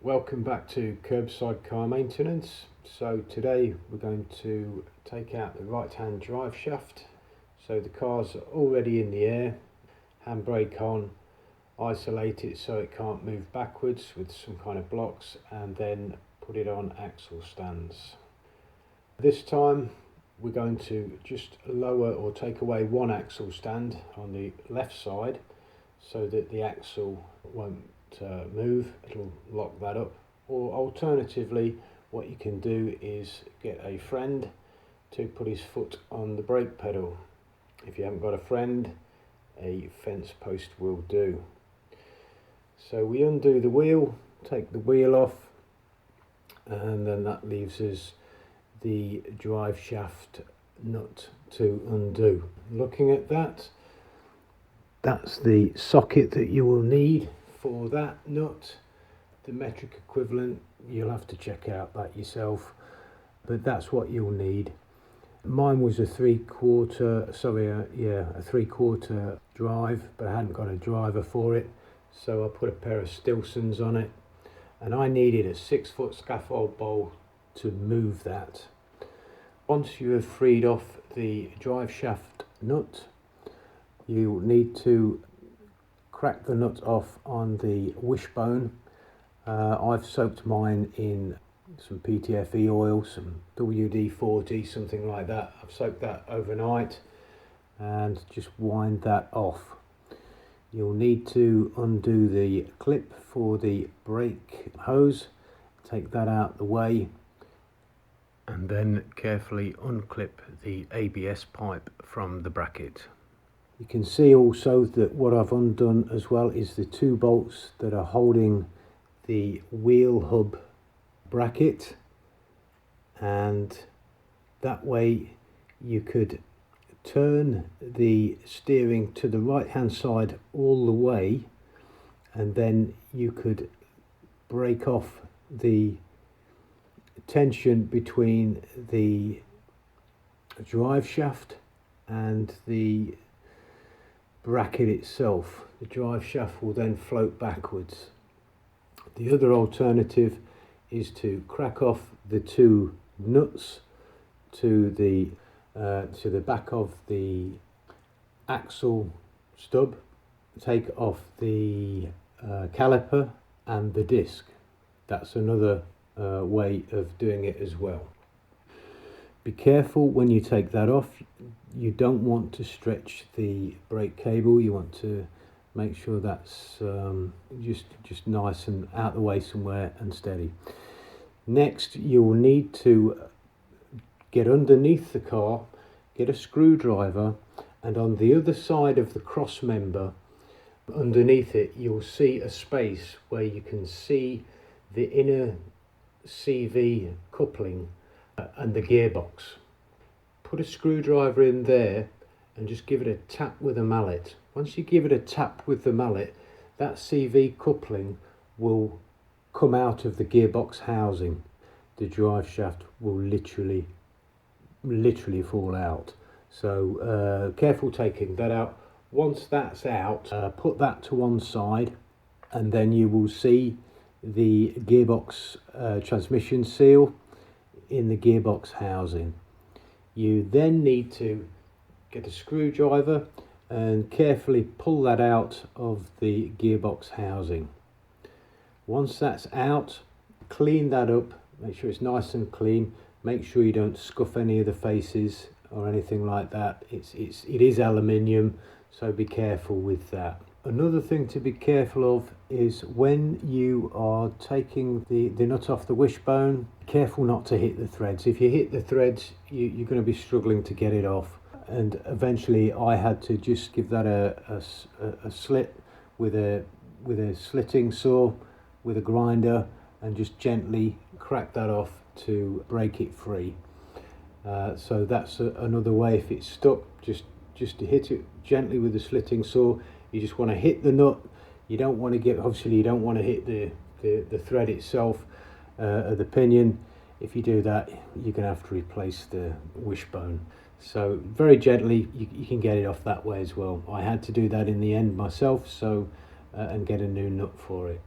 Welcome back to Curbside Car Maintenance. So today we're going to take out the right hand drive shaft. So the car's already in the air, handbrake on, isolate it so it can't move backwards with some kind of blocks, and then put it on axle stands. This time we're going to just lower or take away one axle stand on the left side so that the axle won't move. It'll lock that up. Or alternatively, what you can do is get a friend to put his foot on the brake pedal. If you haven't got a friend, a fence post will do. So we undo the wheel, take the wheel off, and then that leaves us the drive shaft nut to undo. Looking at that, that's the socket that you will need for that nut. The metric equivalent, you'll have to check out that yourself, but that's what you'll need. Mine was a 3/4 drive, but I hadn't got a driver for it, so I put a pair of Stilsons on it, and I needed a 6-foot scaffold bowl to move that. Once you have freed off the drive shaft nut, you need to crack the nut off on the wishbone. I've soaked mine in some PTFE oil, some WD-40, something like that. I've soaked that overnight and just wind that off. You'll need to undo the clip for the brake hose, take that out the way, and then carefully unclip the ABS pipe from the bracket. You can see also that what I've undone as well is the 2 bolts that are holding the wheel hub bracket, and that way you could turn the steering to the right hand side all the way, and then you could break off the tension between the drive shaft and the bracket itself. The drive shaft will then float backwards. The other alternative is to crack off the 2 nuts to the back of the axle stub, take off the caliper and the disc. That's another way of doing it as well. Be careful when you take that off. You don't want to stretch the brake cable. You want to make sure that's just nice and out the way somewhere and steady. Next, you will need to get underneath the car, get a screwdriver, and on the other side of the cross member, underneath it, you'll see a space where you can see the inner CV coupling and the gearbox. Put a screwdriver in there and just give it a tap with a mallet. Once you give it a tap with the mallet, that CV coupling will come out of the gearbox housing. The drive shaft will literally fall out. So careful taking that out. Once that's out, put that to one side, and then you will see the gearbox transmission seal in the gearbox housing. You then need to get a screwdriver and carefully pull that out of the gearbox housing. Once that's out, clean that up, make sure it's nice and clean, make sure you don't scuff any of the faces or anything like that. It is aluminium, so be careful with that. Another thing to be careful of is when you are taking the nut off the wishbone, careful not to hit the threads. If you hit the threads, you're going to be struggling to get it off. And eventually I had to just give that a slit with a slitting saw, with a grinder, and just gently crack that off to break it free. So that's another way. If it's stuck, just to hit it gently with the slitting saw. You just want to hit the nut. You don't want to hit the thread itself, the pinion. If you do that, you're going to have to replace the wishbone. So very gently, you can get it off that way as well. I had to do that in the end myself, so and get a new nut for it.